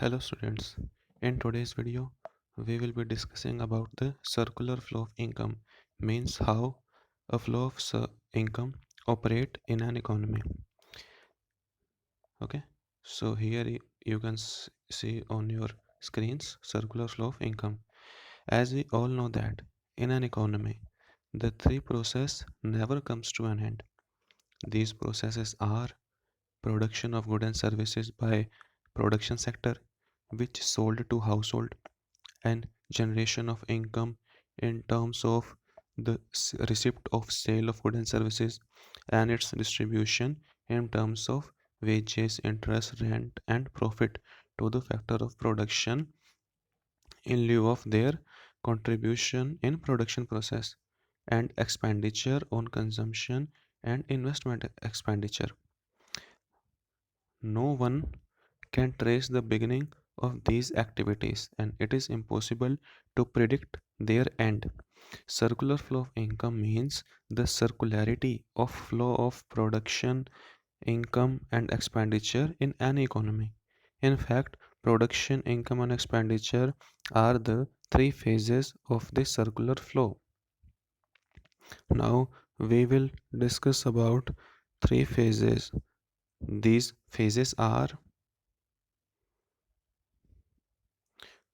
Hello students, in today's video we will be discussing about the circular flow of income, means how a flow of income operate in an economy. Okay, so here you can see on your screens circular flow of income. As we all know that in an economy the three process never comes to an end. These processes are production of goods and services by production sector, which is sold to household, and generation of income in terms of the receipt of sale of goods and services, and its distribution in terms of wages, interest, rent, and profit to the factor of production in lieu of their contribution in production process, and expenditure on consumption and investment expenditure. No one can trace the beginning of these activities, and it is impossible to predict their end. Circular flow of income means the circularity of flow of production, income, and expenditure in an economy. In fact, production, income, and expenditure are the three phases of this circular flow. Now we will discuss about three phases. These phases are: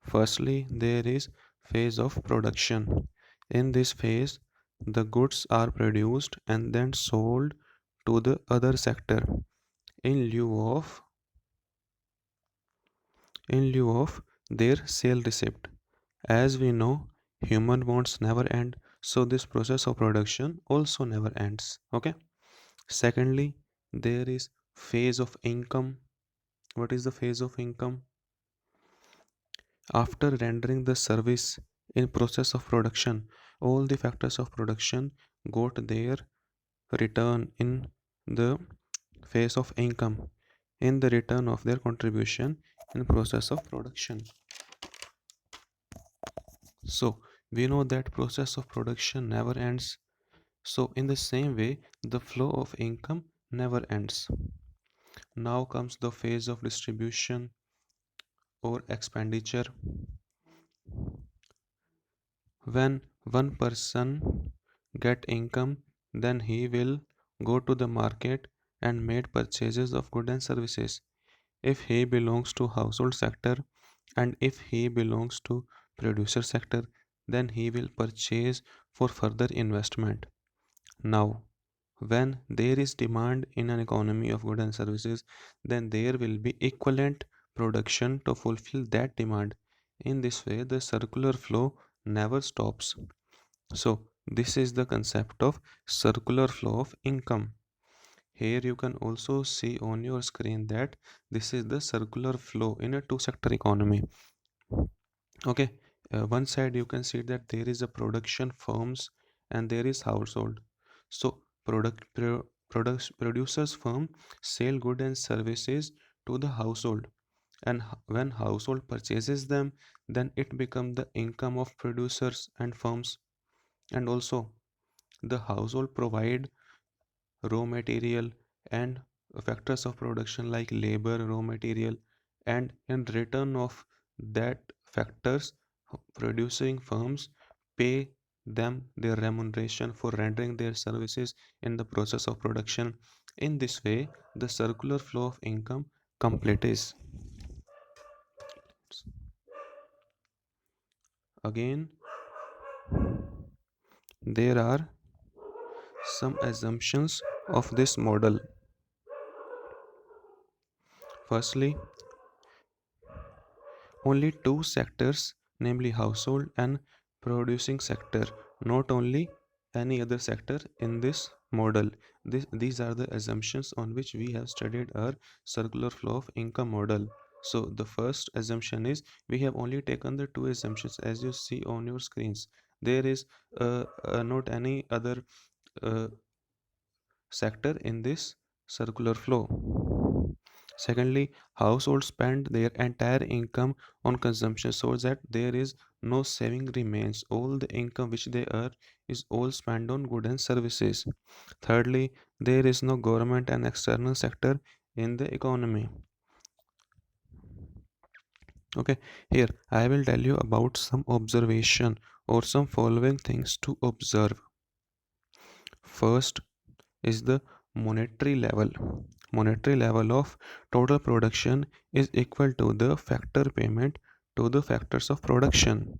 firstly, there is phase of production. In this phase, the goods are produced and then sold to the other sector in lieu of their sale receipt. As we know, human wants never end, so this process of production also never ends. Okay. Secondly, there is phase of income. What is the phase of income? After rendering the service in process of production, all the factors of production got their return in the phase of income, in the return of their contribution in process of production. So we know that process of production never ends. So in the same way, the flow of income never ends. Now comes the phase of distribution or expenditure. When one person get income, then he will go to the market and make purchases of goods and services. If he belongs to household sector and if he belongs to producer sector, then he will purchase for further investment. Now, when there is demand in an economy of goods and services, then there will be equivalent production to fulfill that demand. In this way, the circular flow never stops. So, this is the concept of circular flow of income. Here you can also see on your screen that this is the circular flow in a two-sector economy. Okay, one side you can see that there is a production firms and there is household. So producers firm sell goods and services to the household, and when household purchases them, then it become the income of producers and firms. And also the household provide raw material and factors of production like labor, raw material, and in return of that factors, producing firms pay them their remuneration for rendering their services in the process of production. In this way, the circular flow of income completes. Again, there are some assumptions of this model. Firstly, only two sectors, namely household and producing sector, not only any other sector in this model. These are the assumptions on which we have studied our circular flow of income model. So the first assumption is we have only taken the two assumptions as you see on your screens. There is not any other uh, sector in this circular flow. Secondly, households spend their entire income on consumption so that there is no saving remains. All the income which they earn is all spent on goods and services. Thirdly, there is no government and external sector in the economy. Okay, here I will tell you about some observation or some following things to observe. First is the monetary level. Monetary level of total production is equal to the factor payment to the factors of production.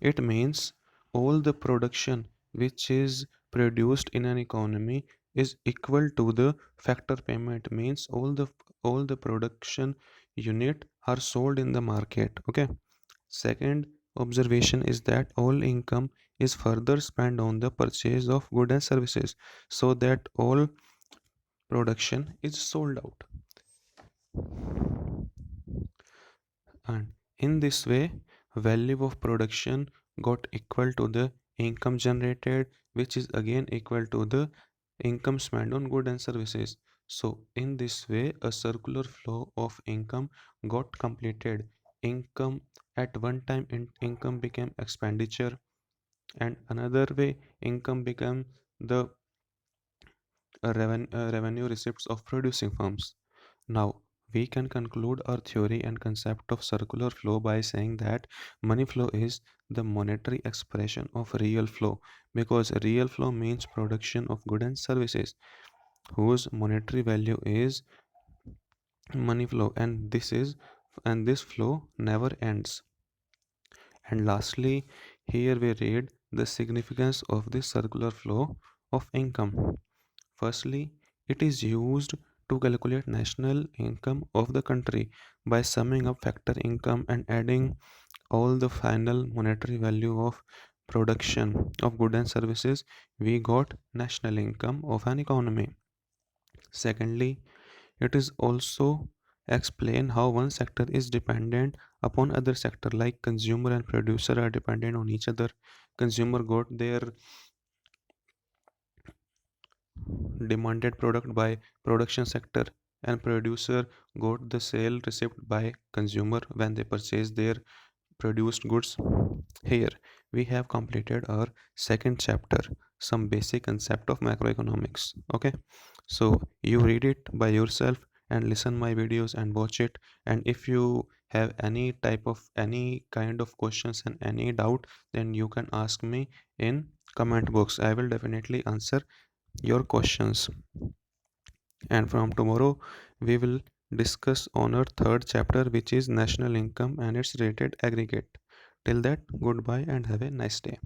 It means all the production which is produced in an economy is equal to the factor payment, means all the production unit are sold in the market. Okay. Second observation is that all income is further spent on the purchase of goods and services, so that all production is sold out. And in this way, value of production got equal to the income generated, which is again equal to the income spent on goods and services. So in this way, a circular flow of income got completed. Income at one time income became expenditure, and another way income became the revenue receipts of producing firms. Now, we can conclude our theory and concept of circular flow by saying that money flow is the monetary expression of real flow, because real flow means production of goods and services whose monetary value is money flow, and this flow never ends. And lastly, here we read the significance of this circular flow of income. Firstly, it is used to calculate national income of the country by summing up factor income and adding all the final monetary value of production of goods and services. We got national income of an economy. Secondly, it is also explain how one sector is dependent upon other sector, like consumer and producer are dependent on each other. Consumer got their demanded product by production sector, and producer got the sale receipt by consumer when they purchase their produced goods. Here we have completed our second chapter, some basic concept of macroeconomics. Okay, so you read it by yourself and listen my videos and watch it. And if you have any type of any kind of questions and any doubt, then you can ask me in comment box. I will definitely answer your questions. And from tomorrow we will discuss on our third chapter, which is national income and its related aggregate. Till that, goodbye and have a nice day.